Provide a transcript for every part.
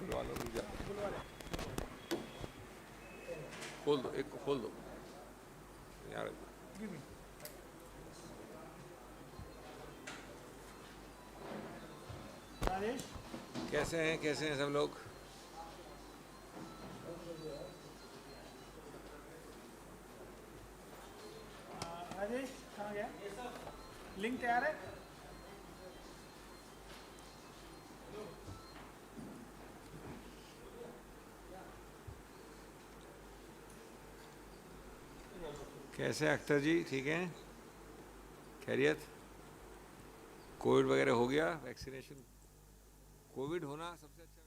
बुलवा लो, रुक जा, खोल दो, एक को खोल दो यार। कैसे हैं सब लोग? राजेश कहाँ गया? लिंक तैयार है? कैसे हैं अख्तर जी? ठीक हैं? खैरियत? कोविड वगैरह हो गया? वैक्सीनेशन? कोविड होना सबसे अच्छा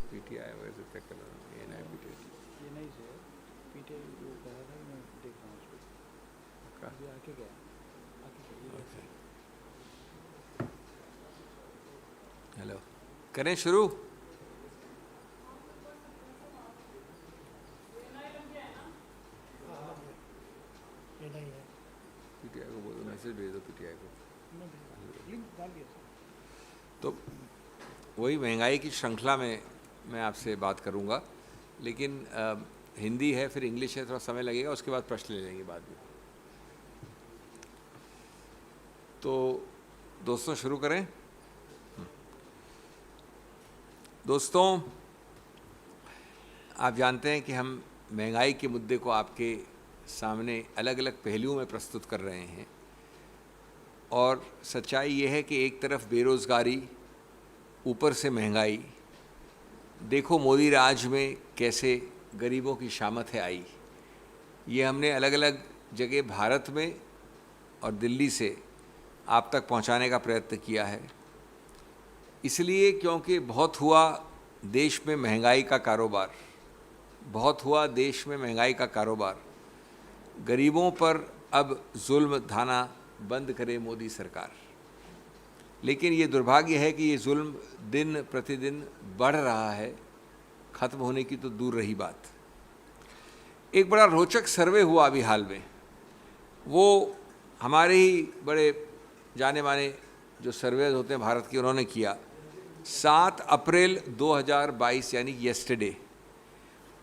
पीटीआई वैसे चेक कर लो, ये नहीं पीटीआई, ये नहीं से पीटे जो कह रहा था मैं देख रहा हूँ उसको। का ये आके गया, हेलो, करें शुरू? ये नहीं है, पीटीआई को बोलो, मैसेज भेज दो पीटीआई को। लिंक डाल दिया। तो वही महंगाई की श्रृंखला में मैं आपसे बात करूंगा, लेकिन हिंदी है, फिर इंग्लिश है, थोड़ा समय लगेगा, उसके बाद प्रश्न ले लेंगे बाद में। तो दोस्तों शुरू करें। दोस्तों, आप जानते हैं कि हम महंगाई के मुद्दे को आपके सामने अलग अलग पहलुओं में प्रस्तुत कर रहे हैं, और सच्चाई ये है कि एक तरफ बेरोज़गारी, ऊपर से महंगाई। देखो मोदी राज में कैसे गरीबों की शामतें आई। ये हमने अलग अलग जगह भारत में और दिल्ली से आप तक पहुंचाने का प्रयत्न किया है, इसलिए क्योंकि बहुत हुआ देश में महंगाई का कारोबार, बहुत हुआ देश में महंगाई का कारोबार। गरीबों पर अब जुल्म ढाना बंद करे मोदी सरकार। लेकिन ये दुर्भाग्य है कि ये जुल्म दिन प्रतिदिन बढ़ रहा है, ख़त्म होने की तो दूर रही बात। एक बड़ा रोचक सर्वे हुआ अभी हाल में, वो हमारे ही बड़े जाने माने जो सर्वे होते हैं भारत के, उन्होंने किया 7 अप्रैल 2022 यानी येस्टरडे।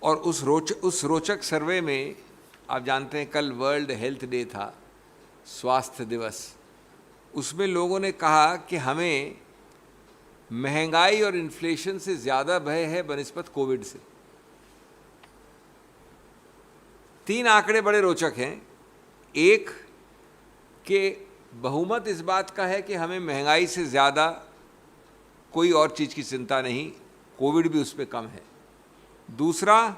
और उस रोचक सर्वे में आप जानते हैं कल वर्ल्ड हेल्थ डे था, स्वास्थ्य दिवस। उसमें लोगों ने कहा कि हमें महंगाई और इन्फ्लेशन से ज़्यादा भय है बनिस्बत कोविड से। 3 आंकड़े बड़े रोचक हैं। एक कि बहुमत इस बात का है कि हमें महंगाई से ज़्यादा कोई और चीज़ की चिंता नहीं, कोविड भी उस पर कम है। दूसरा,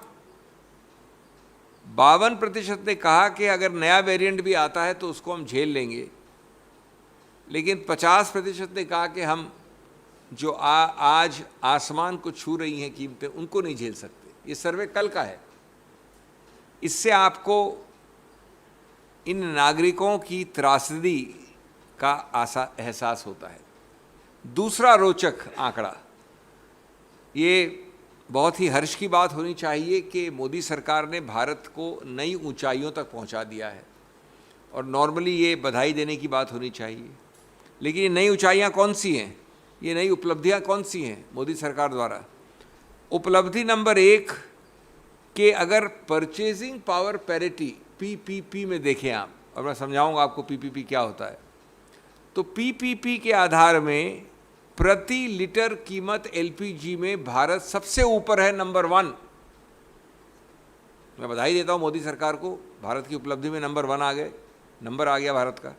52% ने कहा कि अगर नया वेरिएंट भी आता है तो उसको हम झेल लेंगे, लेकिन 50% ने कहा कि हम जो आज आसमान को छू रही हैं कीमतें, उनको नहीं झेल सकते। ये सर्वे कल का है। इससे आपको इन नागरिकों की त्रासदी का एहसास होता है। दूसरा रोचक आंकड़ा, ये बहुत ही हर्ष की बात होनी चाहिए कि मोदी सरकार ने भारत को नई ऊंचाइयों तक पहुंचा दिया है, और नॉर्मली ये बधाई देने की बात होनी चाहिए। लेकिन ये नई ऊंचाइयां कौन सी हैं, ये नई उपलब्धियां कौन सी हैं मोदी सरकार द्वारा? उपलब्धि नंबर 1 कि अगर परचेजिंग पावर पैरिटी पीपीपी में देखें आप, और मैं समझाऊंगा आपको पीपीपी क्या होता है, तो पीपीपी के आधार में प्रति लीटर कीमत एलपीजी में भारत सबसे ऊपर है, नंबर 1। मैं बधाई देता हूं मोदी सरकार को, भारत की उपलब्धि में नंबर 1 नंबर आ गया भारत का।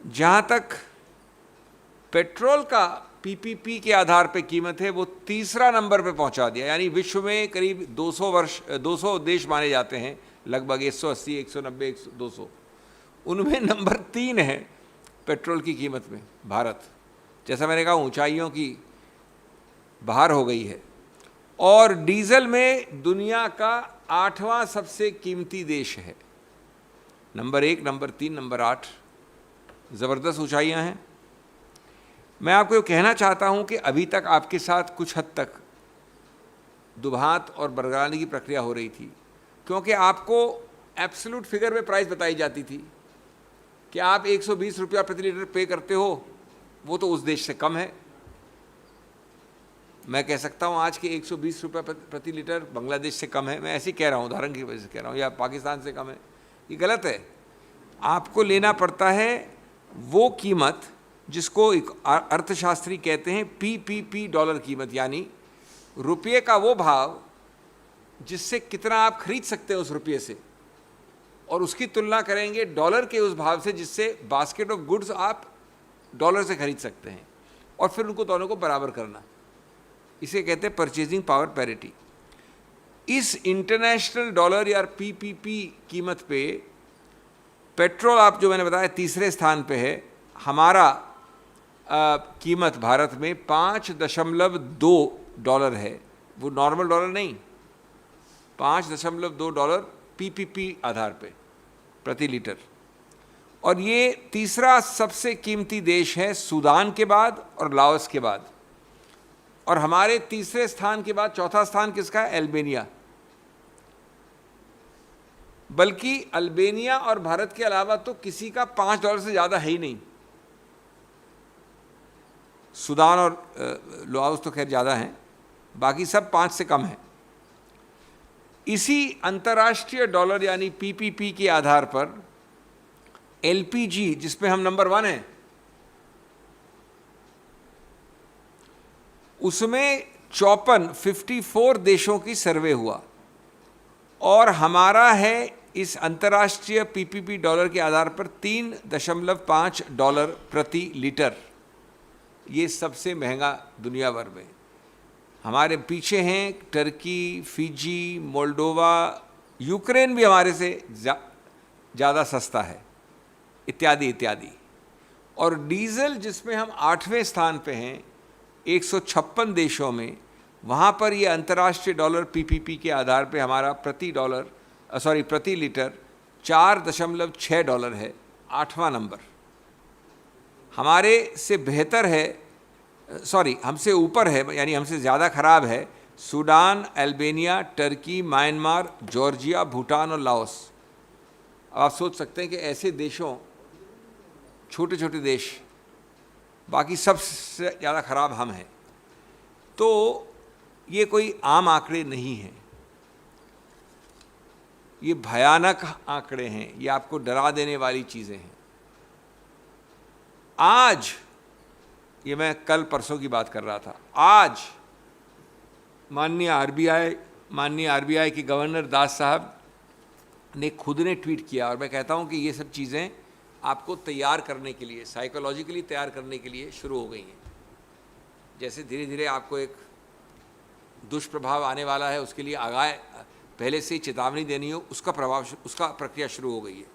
जहां तक पेट्रोल का पीपीपी के आधार पे कीमत है वो तीसरा नंबर पे पहुंचा दिया। यानी विश्व में करीब 200 देश माने जाते हैं, लगभग 180, 190, 200, उनमें नंबर 3 है पेट्रोल की कीमत में भारत। जैसा मैंने कहा, ऊंचाइयों की बहार हो गई है। और डीजल में दुनिया का 8वां सबसे कीमती देश है। नंबर 1, नंबर 3, नंबर 8, ज़बरदस्त ऊंचाइयां हैं। मैं आपको ये कहना चाहता हूं कि अभी तक आपके साथ कुछ हद तक दुभात और बरगलाने की प्रक्रिया हो रही थी, क्योंकि आपको एब्सोल्यूट फिगर में प्राइस बताई जाती थी कि आप 120 रुपया प्रति लीटर पे करते हो, वो तो उस देश से कम है। मैं कह सकता हूं आज के 120 रुपये प्रति लीटर बांग्लादेश से कम है। मैं ऐसे ही कह रहा हूं, उदाहरण की वजह से कह रहा हूं, या पाकिस्तान से कम है। ये गलत है। आपको लेना पड़ता है वो कीमत जिसको एक अर्थशास्त्री कहते हैं पीपीपी डॉलर कीमत, यानी रुपये का वो भाव जिससे कितना आप खरीद सकते हैं उस रुपये से, और उसकी तुलना करेंगे डॉलर के उस भाव से जिससे बास्केट ऑफ गुड्स आप डॉलर से खरीद सकते हैं, और फिर उनको दोनों को बराबर करना। इसे कहते हैं परचेजिंग पावर पैरिटी। इस इंटरनेशनल डॉलर या पीपीपी कीमत पे पेट्रोल, आप जो मैंने बताया, तीसरे स्थान पे है। हमारा कीमत भारत में 5.2 डॉलर है। वो नॉर्मल डॉलर नहीं, 5.2 डॉलर पीपीपी आधार पे प्रति लीटर। और ये तीसरा सबसे कीमती देश है सूडान के बाद और लाओस के बाद। और हमारे तीसरे स्थान के बाद चौथा स्थान किसका है? अल्बानिया। बल्कि अल्बानिया और भारत के अलावा तो किसी का $5 से ज़्यादा है ही नहीं। सूडान और लाओस तो खैर ज़्यादा हैं, बाकी सब 5 से कम है। इसी अंतर्राष्ट्रीय डॉलर यानी पीपीपी के आधार पर एलपीजी, जिसमें हम नंबर 1 हैं, उसमें 54 देशों की सर्वे हुआ, और हमारा है इस अंतर्राष्ट्रीय पीपीपी डॉलर के आधार पर $3.5 प्रति लीटर। ये सबसे महंगा दुनिया भर में। हमारे पीछे हैं टर्की, फिजी, मोल्डोवा, यूक्रेन भी हमारे से ज़्यादा सस्ता है, इत्यादि इत्यादि। और डीजल जिसमें हम 8वें स्थान पे हैं 156 देशों में, वहाँ पर ये अंतर्राष्ट्रीय डॉलर पीपीपी के आधार पे हमारा प्रति लीटर $4.6 है, 8वां नंबर। हमारे से बेहतर है, हमसे ऊपर है, यानी हमसे ज़्यादा ख़राब है Sudan, Albania, Turkey, Myanmar, Georgia, Bhutan और लाओस। अब आप सोच सकते हैं कि ऐसे देशों, छोटे छोटे देश, बाकी सबसे ज़्यादा ख़राब हम हैं। तो ये कोई आम आंकड़े नहीं हैं, ये भयानक आंकड़े हैं, ये आपको डरा देने वाली चीज़ें हैं। आज, ये मैं कल परसों की बात कर रहा था, आज माननीय आरबीआई के गवर्नर दास साहब ने खुद ने ट्वीट किया, और मैं कहता हूं कि ये सब चीज़ें आपको तैयार करने के लिए, साइकोलॉजिकली तैयार करने के लिए शुरू हो गई हैं। जैसे धीरे धीरे आपको एक दुष्प्रभाव आने वाला है, उसके लिए आगाह पहले से ही चेतावनी देनी हो, उसका प्रक्रिया शुरू हो गई है।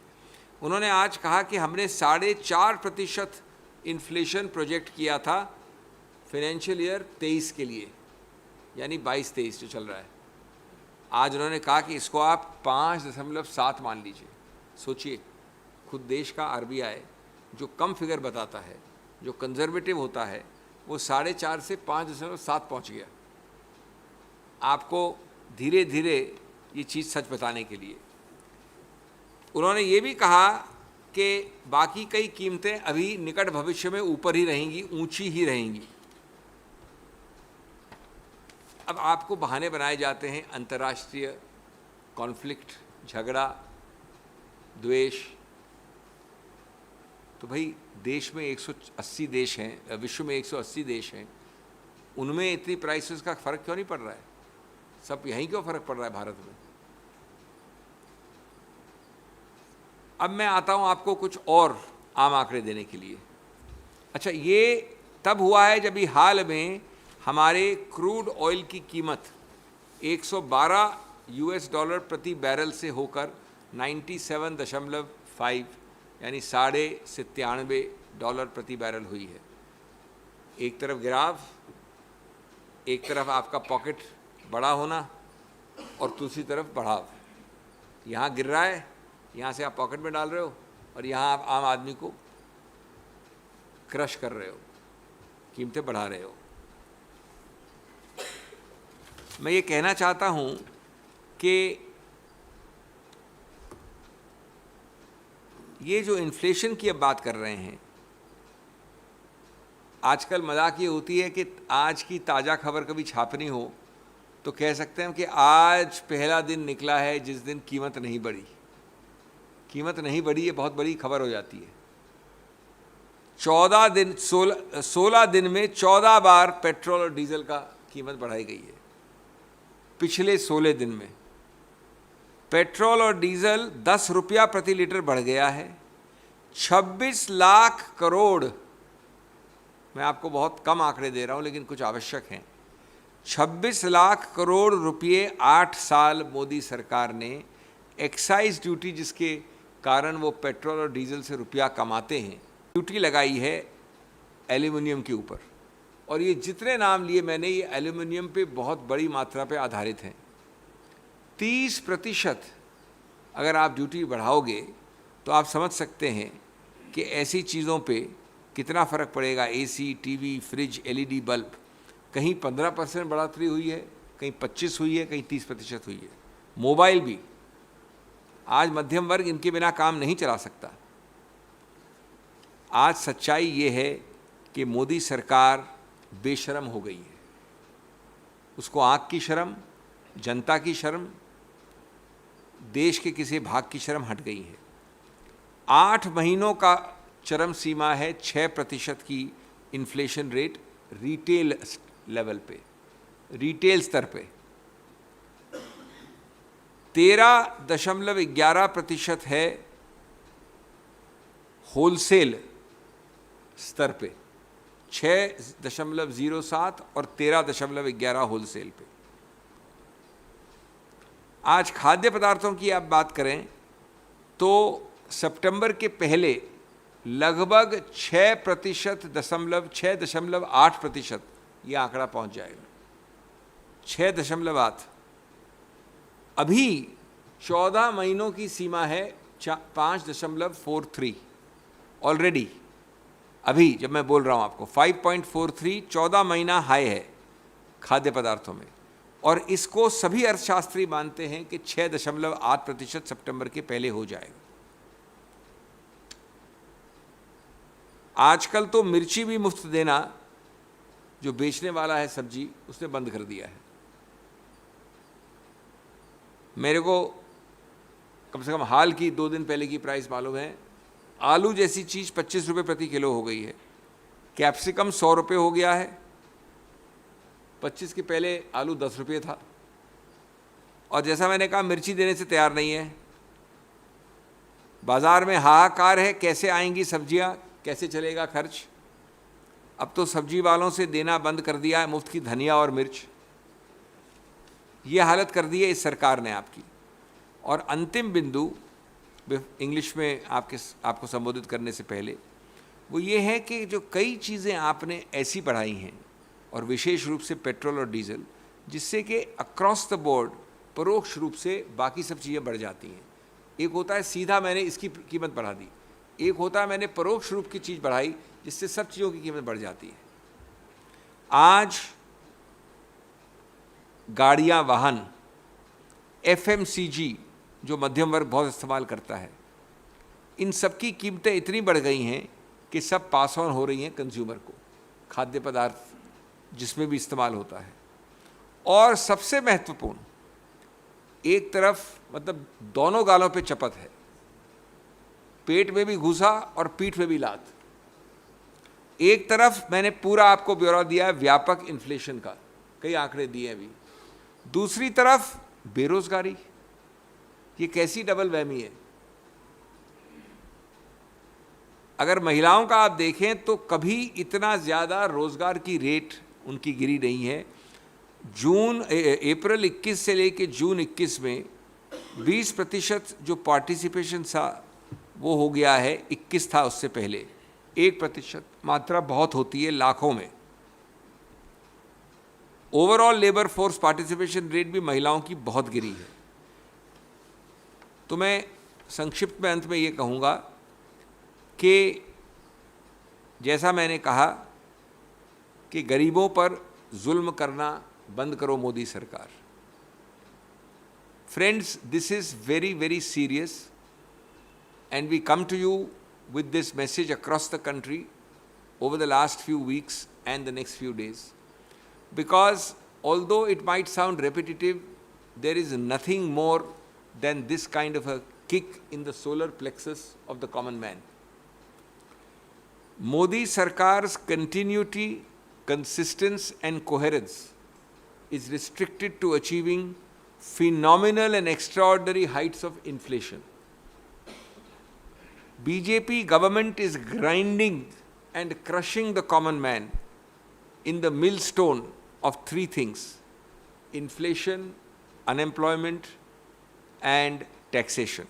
उन्होंने आज कहा कि हमने 4.5% इन्फ्लेशन प्रोजेक्ट किया था फाइनेंशियल ईयर 23 के लिए, यानी 22-23 जो चल रहा है। आज उन्होंने कहा कि इसको आप 5.7 मान लीजिए। सोचिए, खुद देश का आरबीआई जो कम फिगर बताता है, जो कंजर्वेटिव होता है, वो 4.5 से 5.7 पहुँच गया। आपको धीरे धीरे ये चीज़ सच बताने के लिए उन्होंने ये भी कहा कि बाकी कई कीमतें अभी निकट भविष्य में ऊपर ही रहेंगी, ऊंची ही रहेंगी। अब आपको बहाने बनाए जाते हैं, अंतर्राष्ट्रीय कॉन्फ्लिक्ट, झगड़ा, द्वेष। तो भाई देश में 180 देश हैं, विश्व में 180 देश हैं, उनमें इतनी प्राइसेस का फ़र्क क्यों नहीं पड़ रहा है? सब यहीं क्यों फ़र्क पड़ रहा है भारत में? अब मैं आता हूं आपको कुछ और आम आंकड़े देने के लिए। अच्छा, ये तब हुआ है जब हाल में हमारे क्रूड ऑयल की कीमत 112 US डॉलर प्रति बैरल से होकर 97.5 यानी $97.5 प्रति बैरल हुई है। एक तरफ गिराव, एक तरफ आपका पॉकेट बड़ा होना और दूसरी तरफ बढ़ाव। यहाँ गिर रहा है, यहाँ से आप पॉकेट में डाल रहे हो और यहाँ आप आम आदमी को क्रश कर रहे हो, कीमतें बढ़ा रहे हो। मैं ये कहना चाहता हूँ कि ये जो इन्फ्लेशन की अब बात कर रहे हैं, आजकल मजाक ये होती है कि आज की ताज़ा खबर कभी छापनी हो तो कह सकते हैं कि आज पहला दिन निकला है जिस दिन कीमत नहीं बढ़ी। कीमत नहीं बढ़ी ये बहुत बड़ी खबर हो जाती है। 16 दिन में 14 बार पेट्रोल और डीजल का कीमत बढ़ाई गई है। पिछले 16 दिन में पेट्रोल और डीजल 10 रुपया प्रति लीटर बढ़ गया है। 26 लाख करोड़, मैं आपको बहुत कम आंकड़े दे रहा हूं लेकिन कुछ आवश्यक हैं। 26 लाख करोड़ रुपये 8 साल मोदी सरकार ने एक्साइज ड्यूटी, जिसके कारण वो पेट्रोल और डीजल से रुपया कमाते हैं, ड्यूटी लगाई है एल्यूमिनियम के ऊपर। और ये जितने नाम लिए मैंने, ये एल्यूमिनियम पे बहुत बड़ी मात्रा पे आधारित हैं। 30% अगर आप ड्यूटी बढ़ाओगे तो आप समझ सकते हैं कि ऐसी चीज़ों पे कितना फ़र्क पड़ेगा। AC, TV, fridge, LED bulb, कहीं 15% बढ़ोतरी हुई है, कहीं 25 हुई है, कहीं 30% हुई है। मोबाइल भी, आज मध्यम वर्ग इनके बिना काम नहीं चला सकता। आज सच्चाई ये है कि मोदी सरकार बेशर्म हो गई है। उसको आँख की शर्म, जनता की शर्म, देश के किसी भाग की शर्म हट गई है। 8 महीनों का चरम सीमा है 6% की इन्फ्लेशन रेट रिटेल लेवल पे, रिटेल स्तर पे। 13.11% है होलसेल स्तर पे, 6.07 और 13.11 होलसेल पे। आज खाद्य पदार्थों की आप बात करें तो सितंबर के पहले लगभग 6.8% ये आंकड़ा पहुंच जाएगा। 6.8। अभी 14 महीनों की सीमा है 5.43 ऑलरेडी। अभी जब मैं बोल रहा हूं आपको 5.43 14 महीना हाई है खाद्य पदार्थों में, और इसको सभी अर्थशास्त्री मानते हैं कि 6.8% सितंबर के पहले हो जाएगा। आजकल तो मिर्ची भी मुफ्त देना, जो बेचने वाला है सब्जी, उसने बंद कर दिया है। मेरे को कम से कम हाल की 2 दिन पहले की प्राइस मालूम है। आलू जैसी चीज़ 25 रुपये प्रति किलो हो गई है। कैप्सिकम 100 रुपये हो गया है। 25 के पहले आलू 10 रुपये था। और जैसा मैंने कहा, मिर्ची देने से तैयार नहीं है। बाज़ार में हाहाकार है, कैसे आएंगी सब्जियां, कैसे चलेगा खर्च। अब तो सब्जी वालों से देना बंद कर दिया है मुफ्त की धनिया और मिर्च। ये हालत कर दी है इस सरकार ने आपकी। और अंतिम बिंदु, इंग्लिश में आपको संबोधित करने से पहले, वो ये है कि जो कई चीज़ें आपने ऐसी बढ़ाई हैं, और विशेष रूप से पेट्रोल और डीजल, जिससे कि अक्रॉस द बोर्ड परोक्ष रूप से बाकी सब चीज़ें बढ़ जाती हैं। एक होता है सीधा मैंने इसकी कीमत बढ़ा दी, एक होता है मैंने परोक्ष रूप की चीज़ बढ़ाई जिससे सब चीज़ों की कीमत बढ़ जाती है। आज गाड़ियाँ, वाहन, FMCG जो मध्यम वर्ग बहुत इस्तेमाल करता है, इन सब की कीमतें इतनी बढ़ गई हैं कि सब पास ऑन हो रही हैं कंज्यूमर को। खाद्य पदार्थ जिसमें भी इस्तेमाल होता है। और सबसे महत्वपूर्ण, एक तरफ मतलब दोनों गालों पे चपत है, पेट में भी घुसा और पीठ में भी लात। एक तरफ मैंने पूरा आपको ब्यौरा दिया है व्यापक इन्फ्लेशन का, कई आंकड़े दिए अभी। दूसरी तरफ बेरोजगारी। ये कैसी डबल वहमी है। अगर महिलाओं का आप देखें तो कभी इतना ज़्यादा रोज़गार की रेट उनकी गिरी नहीं है। अप्रैल 21 से लेकर जून 21 में 20% जो पार्टिसिपेशन था वो हो गया है, 21 था उससे पहले 1%। मात्रा बहुत होती है, लाखों में। Overall labour force participation rate भी महिलाओं की बहुत गिरी है। तो मैं संक्षिप्त में अंत में ये कहूँगा कि जैसा मैंने कहा कि गरीबों पर जुल्म करना बंद करो मोदी सरकार। Friends, this is very very serious and we come to you with this message across the country over the last few weeks and the next few days, because although it might sound repetitive, there is nothing more than this kind of a kick in the solar plexus of the common man. Modi Sarkar's continuity, consistency and coherence is restricted to achieving phenomenal and extraordinary heights of inflation. BJP government is grinding and crushing the common man in the millstone of three things: inflation, unemployment and taxation.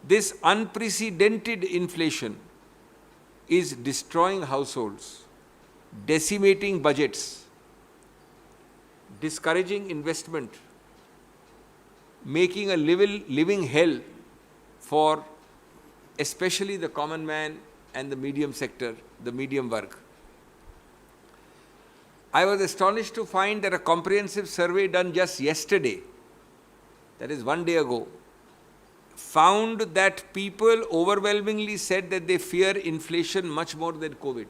This unprecedented inflation is destroying households, decimating budgets, discouraging investment, making a living hell for especially the common man and the medium sector, the medium work. I was astonished to find that a comprehensive survey done just yesterday, that is 1 day ago, found that people overwhelmingly said that they fear inflation much more than COVID.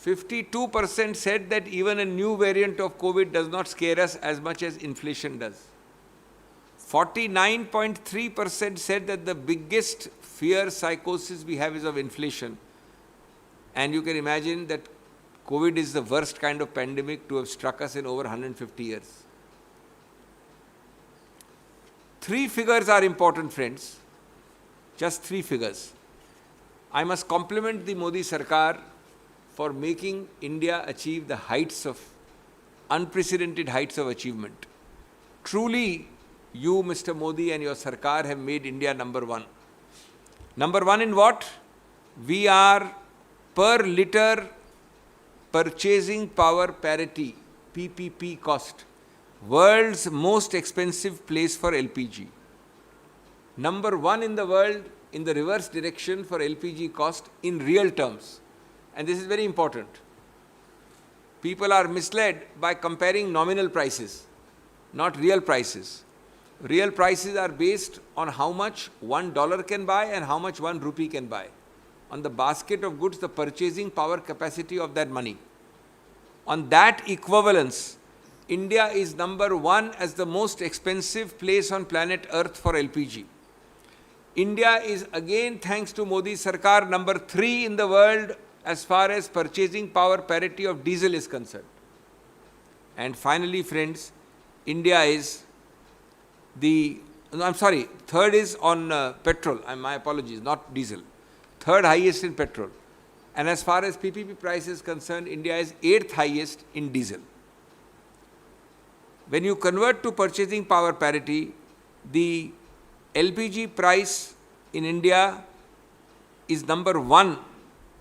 52% said that even a new variant of COVID does not scare us as much as inflation does. 49.3% said that the biggest fear psychosis we have is of inflation. And you can imagine that COVID is the worst kind of pandemic to have struck us in over 150 years. Three figures are important, friends. Just three figures. I must compliment the Modi Sarkar for making India achieve the heights of, unprecedented heights of achievement. Truly, you, Mr. Modi, and your Sarkar have made India number one. Number one in what? We are per liter purchasing power parity, PPP cost, world's most expensive place for LPG. Number one in the world in the reverse direction for LPG cost in real terms. And this is very important. People are misled by comparing nominal prices, not real prices. Real prices are based on how much $1 can buy and how much 1 rupee can buy. On the basket of goods, the purchasing power capacity of that money. On that equivalence, India is number one as the most expensive place on planet Earth for LPG. India is again, thanks to Modi Sarkar, number 3 in the world as far as purchasing power parity of diesel is concerned. And finally, friends, India is third is on petrol. My apologies, not diesel. Third highest in petrol. And as far as PPP price is concerned, India is 8th highest in diesel. When you convert to purchasing power parity, the LPG price in India is number 1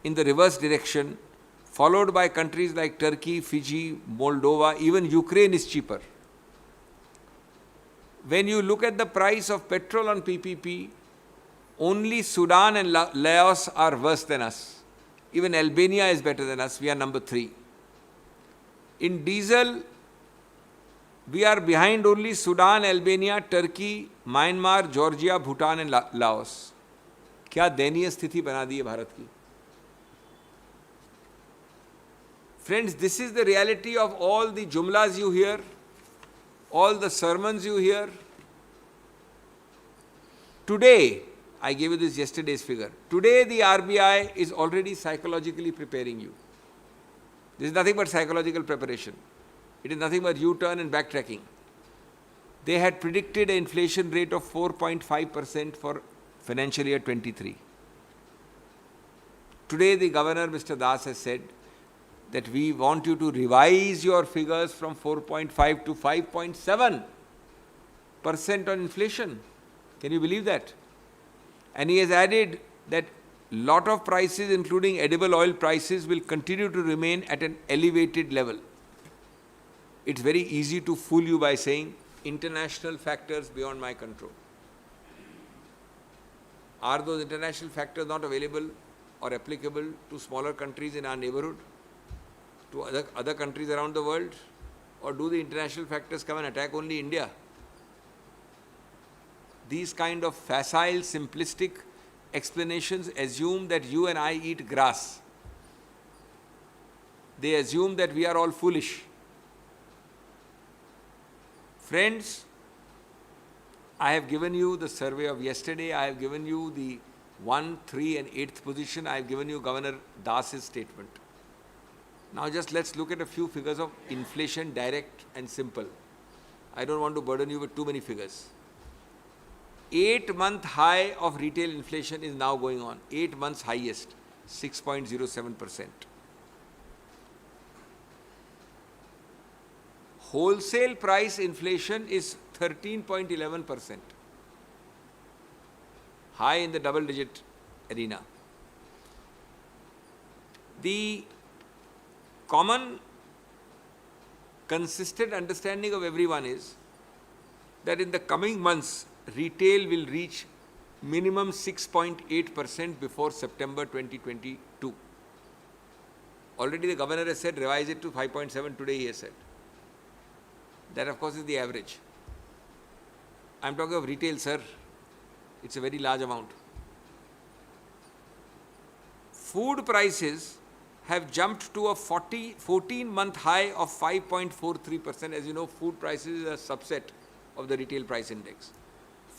in the reverse direction, followed by countries like Turkey, Fiji, Moldova, even Ukraine is cheaper. When you look at the price of petrol on PPP, only Sudan and Laos are worse than us. Even Albania is better than us. We are number 3. In diesel, we are behind only Sudan, Albania, Turkey, Myanmar, Georgia, Bhutan and Laos. क्या दयनीय स्थिति बना दी है भारत की. Friends, this is the reality of all the jumlas you hear, all the sermons you hear. Today, I gave you this yesterday's figure. Today, the RBI is already psychologically preparing you. This is nothing but psychological preparation. It is nothing but U-turn and backtracking. They had predicted an inflation rate of 4.5% for financial year 23. Today the governor, Mr. Das, has said that we want you to revise your figures from 4.5 to 5.7% on inflation. Can you believe that? And he has added that lot of prices, including edible oil prices, will continue to remain at an elevated level. It's very easy to fool you by saying international factors beyond my control. Are those international factors not available or applicable to smaller countries in our neighborhood, to other countries around the world? Or do the international factors come and attack only India? These kind of facile, simplistic explanations assume that you and I eat grass. They assume that we are all foolish. Friends, I have given you the survey of yesterday. I have given you the 1, 3 and 8th position. I have given you Governor Das's statement. Now just let's look at a few figures of inflation, direct and simple. I don't want to burden you with too many figures. 8-month high of retail inflation is now going on. 8 months highest, 6.07%. Wholesale price inflation is 13.11%. High in the double-digit arena. The common, consistent understanding of everyone is that in the coming months, retail will reach minimum 6.8% before September 2022. Already the governor has said revise it to 5.7 today, he has said. That of course is the average. I am talking of retail, sir. It's a very large amount. Food prices have jumped to a 14-month high of 5.43%. As you know, food prices is a subset of the retail price index.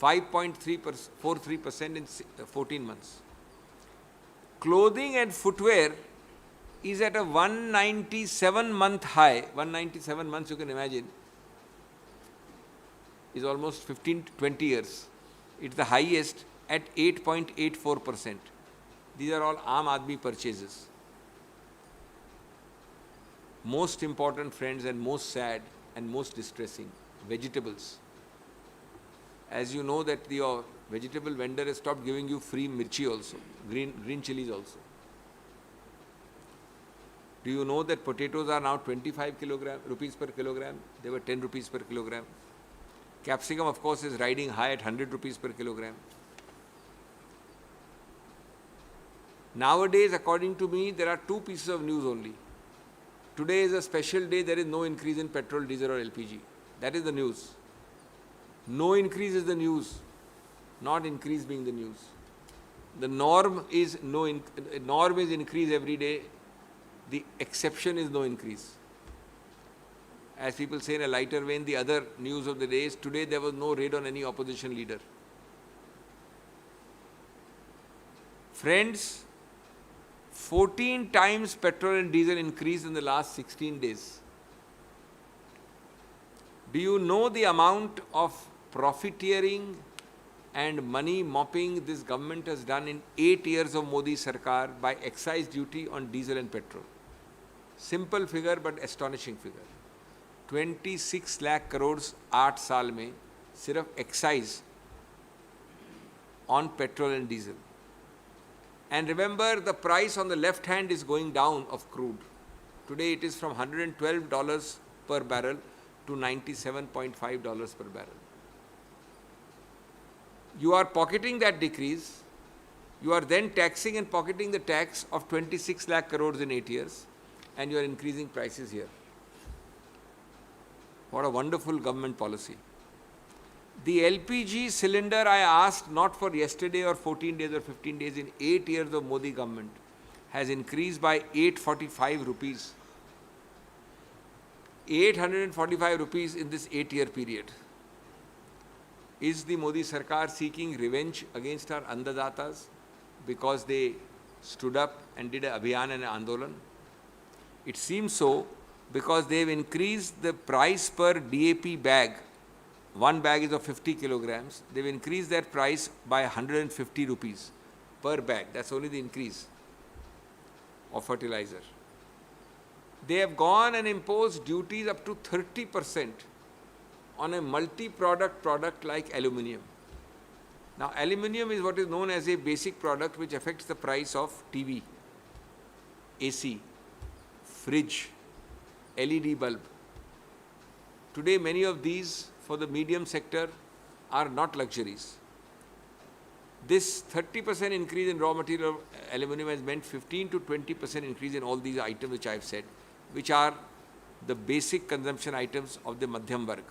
5.43% in 14 months. Clothing and footwear is at a 197-month high. 197 months, you can imagine, is almost 15 to 20 years. It's the highest at 8.84%. These are all Aam Aadmi purchases. Most important, friends, and most sad and most distressing, vegetables. As you know that your vegetable vendor has stopped giving you free mirchi also, green chilies also. Do you know that potatoes are now 25 rupees per kilogram? They were 10 rupees per kilogram. Capsicum, of course, is riding high at 100 rupees per kilogram. Nowadays, according to me, there are two pieces of news only. Today is a special day. There is no increase in petrol, diesel or LPG. That is the news. No increase is the news, not increase being the news. The norm is norm is increase every day. The exception is no increase. As people say in a lighter vein, the other news of the day is today there was no raid on any opposition leader. Friends, 14 times petrol and diesel increase in the last 16 days. Do you know the amount of profiteering and money mopping this government has done in 8 years of Modi Sarkar by excise duty on diesel and petrol? Simple figure but astonishing figure. 26 lakh crores 8 साल में सिर्फ excise on petrol and diesel. And remember, the price on the left hand is going down of crude. Today it is from $112 per barrel to $97.5 per barrel. You are pocketing that decrease. You are then taxing and pocketing the tax of 26 lakh crores in 8 years, and you are increasing prices here. What a wonderful government policy. The LPG cylinder I asked not for yesterday or 14 days or 15 days, in 8 years of Modi government has increased by 845 rupees. 845 rupees in this 8-year period. Is the Modi Sarkar seeking revenge against our Annadatas because they stood up and did an abhiyan and an andolan? It seems so, because they have increased the price per DAP bag one bag is of 50 kilograms, they've increased their price by 150 rupees per bag. That's only the increase of fertilizer. They have gone and imposed duties up to 30% on a multi-product product like aluminium. Now, aluminium is what is known as a basic product which affects the price of TV, AC, fridge, LED bulb. Today, many of these for the medium sector are not luxuries. This 30% increase in raw material aluminium has meant 15 to 20% increase in all these items which I have said, which are the basic consumption items of the Madhyam Varg.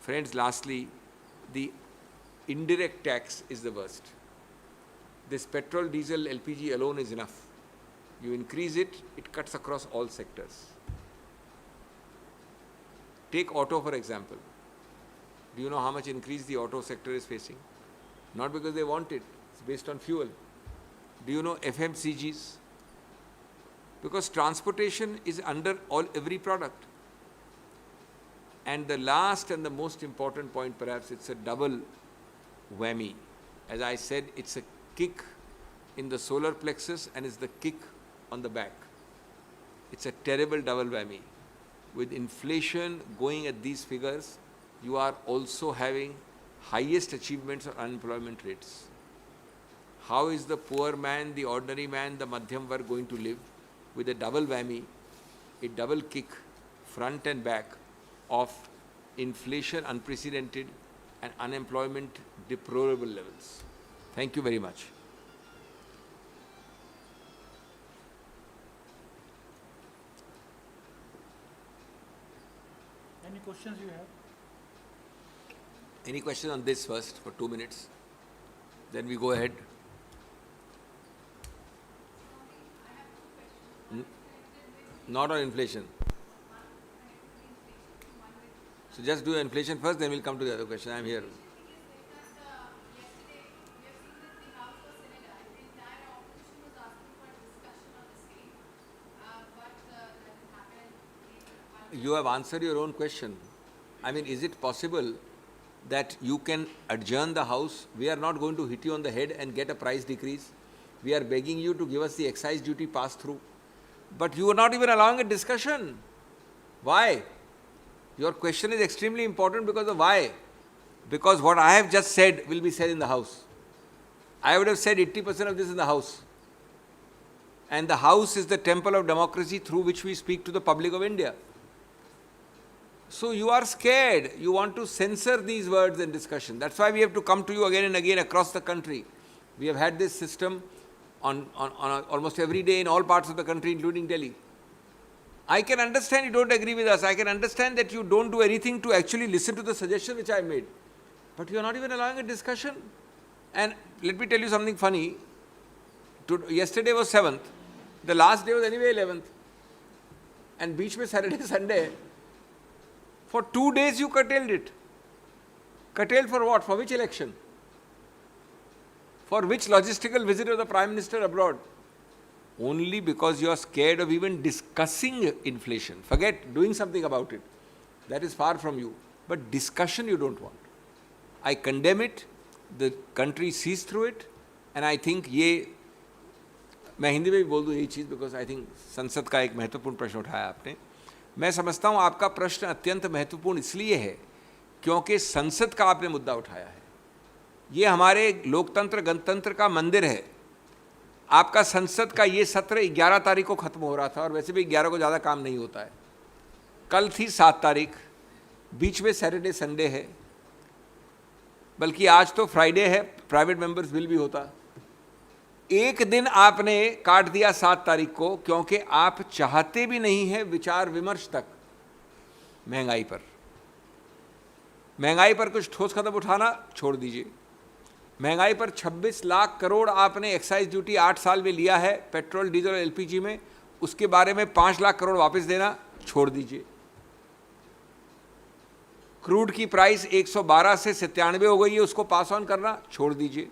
Friends, lastly, the indirect tax is the worst. This petrol, diesel, LPG alone is enough. You increase it, it cuts across all sectors. Take auto for example. Do you know how much increase the auto sector is facing? Not because they want it, it's based on fuel. Do you know FMCGs? Because transportation is under every product. And the last and the most important point, perhaps, it's a double whammy. As I said, it's a kick in the solar plexus and it's the kick on the back. It's a terrible double whammy. With inflation going at these figures, you are also having highest achievements of unemployment rates. How is the poor man, the ordinary man, the Madhyam Varg going to live with a double whammy, a double kick, front and back, of inflation unprecedented and unemployment deplorable levels? Thank you very much. Any questions you have? Any question on this first for 2 minutes? Then we go ahead. Not on inflation. So just do inflation first, then we'll come to the other question. I'm here. You have answered your own question. I mean, is it possible that you can adjourn the House? We are not going to hit you on the head and get a price decrease. We are begging you to give us the excise duty pass through. But you are not even allowing a discussion. Why? Your question is extremely important because of why? Because what I have just said will be said in the House. I would have said 80% of this in the House. And the House is the temple of democracy through which we speak to the public of India. So you are scared. You want to censor these words and discussion. That's why we have to come to you again and again across the country. We have had this system on almost every day in all parts of the country, including Delhi. I can understand you don't agree with us. I can understand that you don't do anything to actually listen to the suggestion which I made. But you are not even allowing a discussion. And let me tell you something funny. Yesterday was 7th. The last day was anyway 11th. And beach mein Saturday, Sunday. For 2 days you curtailed it. Curtailed for what? For which election? For which logistical visit of the Prime Minister abroad? Only because you are scared of even discussing inflation. Forget doing something about it. That is far from you. But discussion you don't want. I condemn it. The country sees through it. And I think ये मैं हिंदी में भी बोल दूँ यही चीज़ because I think संसद का एक महत्वपूर्ण प्रश्न उठाया आपने. मैं समझता हूँ आपका प्रश्न अत्यंत महत्वपूर्ण इसलिए है क्योंकि संसद का आपने मुद्दा उठाया है. ये हमारे लोकतंत्र गणतंत्र का मंदिर है. आपका संसद का ये सत्र 11 तारीख को ख़त्म हो रहा था और वैसे भी 11 को ज़्यादा काम नहीं होता है. कल थी 7 तारीख, बीच में सैटरडे संडे है, बल्कि आज तो फ्राइडे है, प्राइवेट मेंबर्स बिल भी होता. एक दिन आपने काट दिया 7 तारीख को क्योंकि आप चाहते भी नहीं हैं विचार विमर्श तक महंगाई पर. महंगाई पर कुछ ठोस कदम उठाना छोड़ दीजिए. महंगाई पर 26 लाख करोड़ आपने एक्साइज ड्यूटी 8 साल में लिया है पेट्रोल, डीजल और एलपीजी में, उसके बारे में 5 लाख करोड़ वापस देना छोड़ दीजिए. क्रूड की प्राइस 112 से 97 हो गई है, उसको पास ऑन करना छोड़ दीजिए.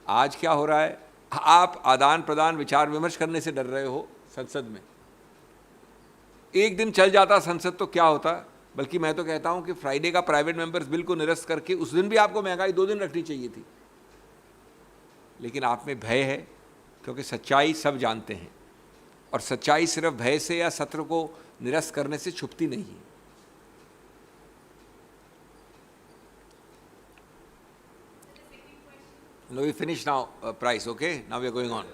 आज क्या हो रहा है? आप आदान प्रदान विचार विमर्श करने से डर रहे हो संसद में. एक दिन चल जाता संसद तो क्या होता? बल्कि मैं तो कहता हूं कि फ्राइडे का प्राइवेट मेंबर्स बिल को निरस्त करके उस दिन भी आपको महंगाई 2 दिन रखनी चाहिए थी, लेकिन आप में भय है, क्योंकि सच्चाई सब जानते हैं, और सच्चाई सिर्फ भय से या सत्र को निरस्त करने से छुपती नहीं है। No, we finish now, Price, okay? Now we are going on.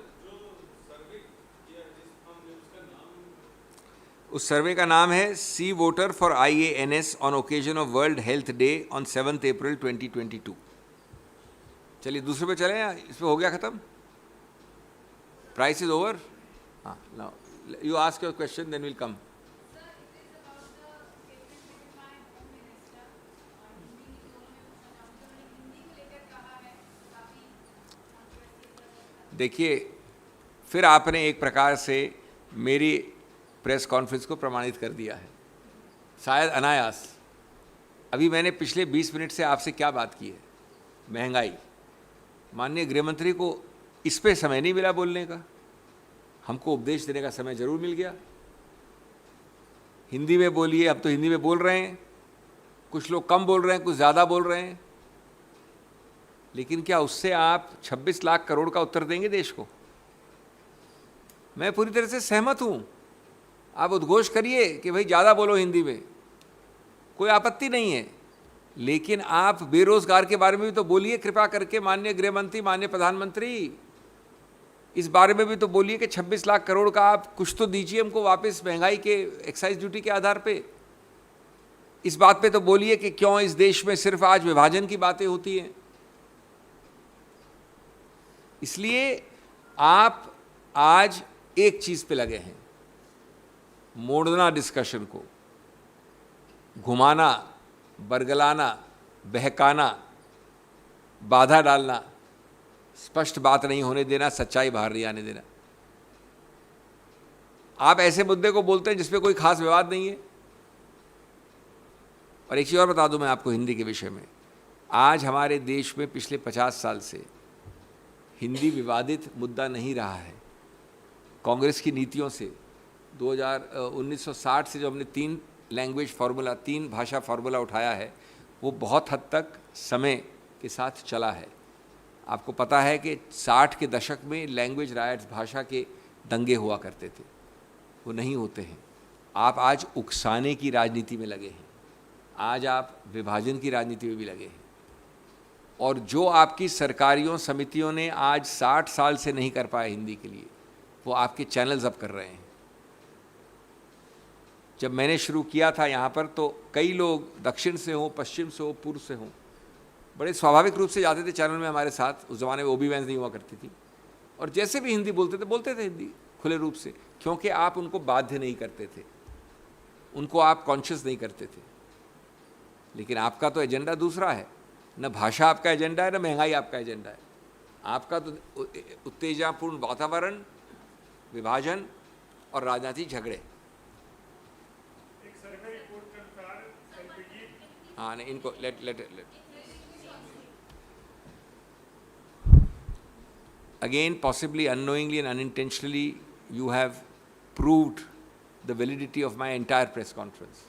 उस सर्वे का नाम है C voter for IANS on occasion of world health day on 7 April 2022। चलिए दूसरे पे चलें, या इस पे हो गया खत्म? Price is over. हाँ, now you ask your question, then will come. देखिए, फिर आपने एक प्रकार से मेरी प्रेस कॉन्फ्रेंस को प्रमाणित कर दिया है, शायद अनायास। अभी मैंने पिछले 20 मिनट से आपसे क्या बात की है? महंगाई। माननीय गृहमंत्री को इस पे समय नहीं मिला बोलने का, हमको उपदेश देने का समय जरूर मिल गया। हिंदी में बोलिए, अब तो हिंदी में बोल रहे हैं, कुछ लोग कम बोल रहे हैं, कुछ ज़्यादा बोल रहे हैं, लेकिन क्या उससे आप 26 लाख करोड़ का उत्तर देंगे देश को? मैं पूरी तरह से सहमत हूं। आप उद्घोष करिए कि भाई ज़्यादा बोलो हिंदी में, कोई आपत्ति नहीं है, लेकिन आप बेरोजगार के बारे में भी तो बोलिए कृपा करके, माननीय गृहमंत्री, माननीय प्रधानमंत्री, इस बारे में भी तो बोलिए कि 26 लाख करोड़ का आप कुछ तो दीजिए हमको वापस महंगाई के एक्साइज ड्यूटी के आधार पे। इस बात पे तो बोलिए कि क्यों इस देश में सिर्फ आज विभाजन की बातें होती हैं। इसलिए आप आज एक चीज पे लगे हैं, मोड़ना डिस्कशन को, घुमाना, बरगलाना, बहकाना, बाधा डालना, स्पष्ट बात नहीं होने देना, सच्चाई बाहर नहीं आने देना। आप ऐसे मुद्दे को बोलते हैं जिसपे कोई खास विवाद नहीं है। और एक चीज और बता दूं मैं आपको हिंदी के विषय में, आज हमारे देश में पिछले 50 साल से हिंदी विवादित मुद्दा नहीं रहा है। कांग्रेस की नीतियों से 1960 से जो हमने 3 लैंग्वेज फार्मूला, 3 भाषा फार्मूला उठाया है, वो बहुत हद तक समय के साथ चला है। आपको पता है कि 60 के दशक में लैंग्वेज राइट्स, भाषा के दंगे हुआ करते थे, वो नहीं होते हैं। आप आज उकसाने की राजनीति में लगे हैं, आज आप विभाजन की राजनीति में भी लगे हैं, और जो आपकी सरकारियों समितियों ने आज 60 साल से नहीं कर पाए हिंदी के लिए, वो आपके चैनल्स अब कर रहे हैं। जब मैंने शुरू किया था यहाँ पर, तो कई लोग दक्षिण से हो, पश्चिम से हो, पूर्व से हो, बड़े स्वाभाविक रूप से जाते थे चैनल में हमारे साथ। उस ज़माने में ओबी वैंस नहीं हुआ करती थी, और जैसे भी हिंदी बोलते थे हिंदी खुले रूप से, क्योंकि आप उनको बाध्य नहीं करते थे, उनको आप कॉन्शियस नहीं करते थे। लेकिन आपका तो एजेंडा दूसरा है, न भाषा आपका एजेंडा है, न महंगाई आपका एजेंडा है। आपका तो उत्तेजनापूर्ण वातावरण, विभाजन और राजनीतिक झगड़े। एक सर्वे रिपोर्ट के अनुसार एलपीजी, हाँ नहीं, इनको late again, possibly unknowingly and unintentionally, you have proved the validity of my entire press conference.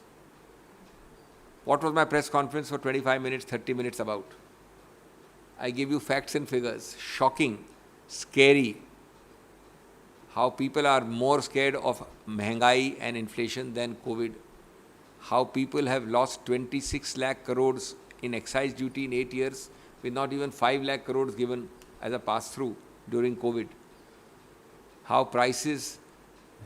What was my press conference for 25 minutes, 30 minutes about? I gave you facts and figures, shocking, scary, how people are more scared of महंगाई and inflation than COVID, how people have lost 26 lakh crores in excise duty in 8 years, with not even 5 lakh crores given as a pass-through during COVID, how prices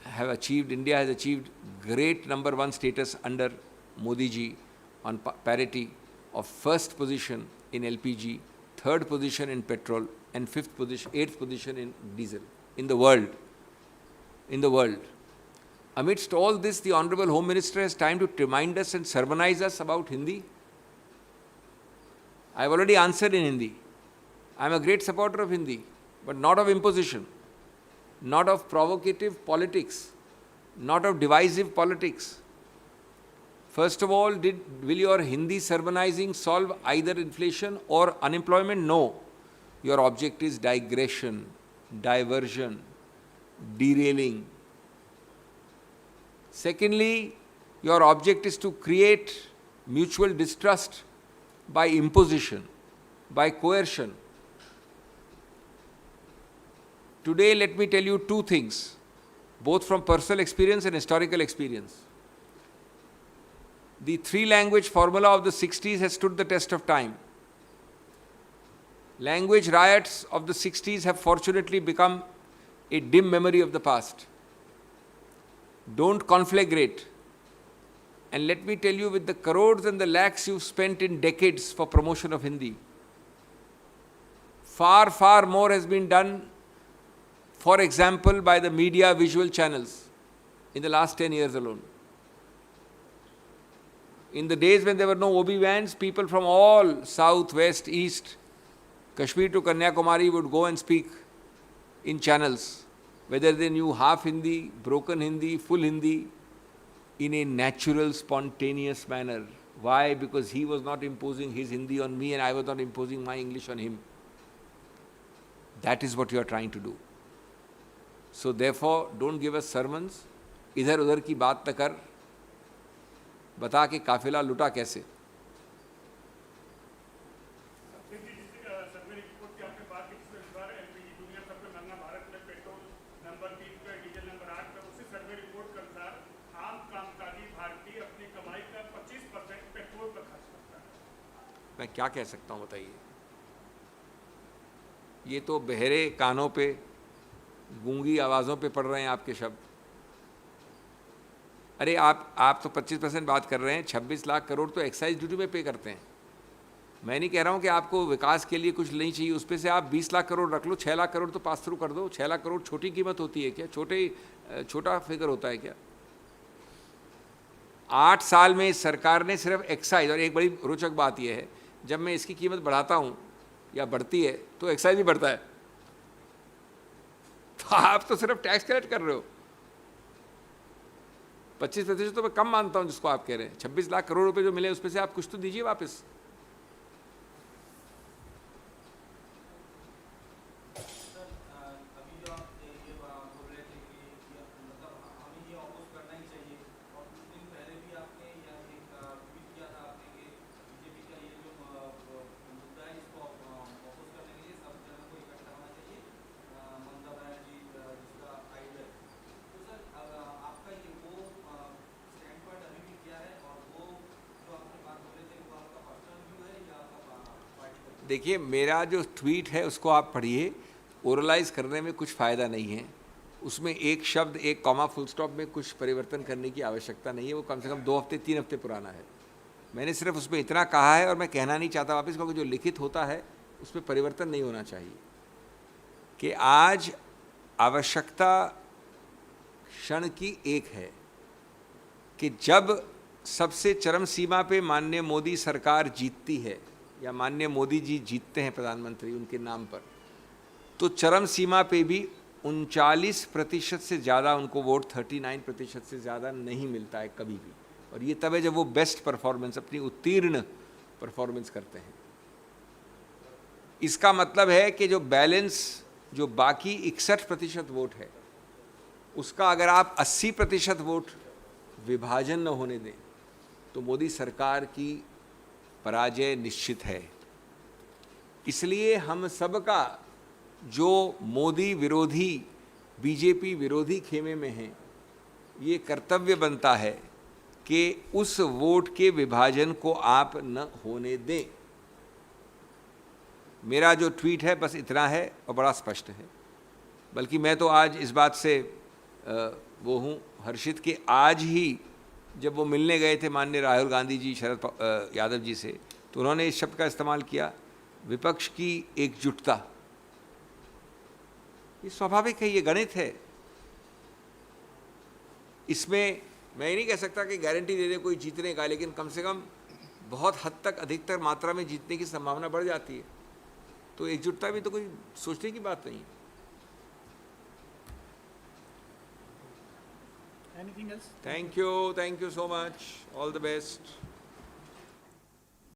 have achieved, India has achieved great number 1 status under Modi ji on parity of 1st position in LPG, 3rd position in petrol, and 8th position in diesel in the world. Amidst all this, the Honorable Home Minister has time to remind us and sermonize us about Hindi. I have already answered in Hindi. I am a great supporter of Hindi, but not of imposition, not of provocative politics, not of divisive politics. First of all, will your Hindi sermonizing solve either inflation or unemployment? No. Your object is digression, diversion, derailing. Secondly, Your object is to create mutual distrust by imposition, by coercion. Today, let me tell you two things, both from personal experience and historical experience. The three-language formula of the 60s has stood the test of time. Language riots of the 60s have fortunately become a dim memory of the past. Don't conflagrate. And let me tell you, with the crores and the lakhs you've spent in decades for promotion of Hindi, far, far more has been done, for example, by the media visual channels in the last 10 years alone. In the days when there were no OB vans, people from all south, west, east, Kashmir to Kanyakumari would go and speak in channels, whether they knew half Hindi, broken Hindi, full Hindi, in a natural, spontaneous manner. Why? Because he was not imposing his Hindi on me and I was not imposing my English on him. That is what you are trying to do. So therefore, don't give us sermons. इधर उधर की बात न कर, बता के काफिला लुटा कैसे. मैं क्या कह सकता हूँ बताइए. ये तो बहरे कानों पे, गूंगी आवाज़ों पे पड़ रहे हैं आपके शब्द. अरे आप तो 25% बात कर रहे हैं, 26 लाख करोड़ तो एक्साइज ड्यूटी में पे करते हैं. मैं नहीं कह रहा हूँ कि आपको विकास के लिए कुछ नहीं चाहिए, उस पे से आप 20 लाख करोड़ रख लो, 6 लाख करोड़ तो पास थ्रू कर दो. 6 लाख करोड़ छोटी कीमत होती है क्या? छोटा फिगर होता है क्या? 8 साल में इस सरकार ने सिर्फ एक्साइज, और एक बड़ी रोचक बात यह है, जब मैं इसकी कीमत बढ़ाता हूँ या बढ़ती है तो एक्साइज भी बढ़ता है. तो आप तो सिर्फ टैक्स कलेक्ट कर रहे हो. 25% तो मैं कम मानता हूँ जिसको आप कह रहे हैं. 26 लाख करोड़ रुपए जो मिले उसमें से आप कुछ तो दीजिए वापस. देखिए, मेरा जो ट्वीट है उसको आप पढ़िए. ओरलाइज करने में कुछ फ़ायदा नहीं है. उसमें एक शब्द, एक कॉमा, फुल स्टॉप में कुछ परिवर्तन करने की आवश्यकता नहीं है. वो कम से कम 2 हफ्ते 3 हफ्ते पुराना है. मैंने सिर्फ उसमें इतना कहा है और मैं कहना नहीं चाहता वापस, क्योंकि जो लिखित होता है उसमें परिवर्तन नहीं होना चाहिए. कि आज आवश्यकता क्षण की एक है कि जब सबसे चरम सीमा पे माननीय मोदी सरकार जीतती है या माननीय मोदी जी जीतते हैं प्रधानमंत्री उनके नाम पर, तो चरम सीमा पे भी 39% से ज़्यादा उनको वोट, 39% से ज़्यादा नहीं मिलता है कभी भी. और ये तब है जब वो बेस्ट परफॉर्मेंस, अपनी उत्तीर्ण परफॉर्मेंस करते हैं. इसका मतलब है कि जो बैलेंस, जो बाकी 61% वोट है, उसका अगर आप 80% वोट विभाजन न होने दें तो मोदी सरकार की पराजय निश्चित है. इसलिए हम सबका जो मोदी विरोधी, बीजेपी विरोधी खेमे में हैं, ये कर्तव्य बनता है कि उस वोट के विभाजन को आप न होने दें. मेरा जो ट्वीट है बस इतना है और बड़ा स्पष्ट है. बल्कि मैं तो आज इस बात से वो हूँ हर्षित कि आज ही जब वो मिलने गए थे माननीय राहुल गांधी जी शरद यादव जी से, तो उन्होंने इस शब्द का इस्तेमाल किया, विपक्ष की एकजुटता. ये स्वाभाविक है, ये गणित है. इसमें मैं ये नहीं कह सकता कि गारंटी दे दे कोई जीतने का, लेकिन कम से कम बहुत हद तक, अधिकतर मात्रा में जीतने की संभावना बढ़ जाती है. तो एकजुटता भी तो कोई सोचने की बात नहीं है. Anything else? Thank you so much. All the best.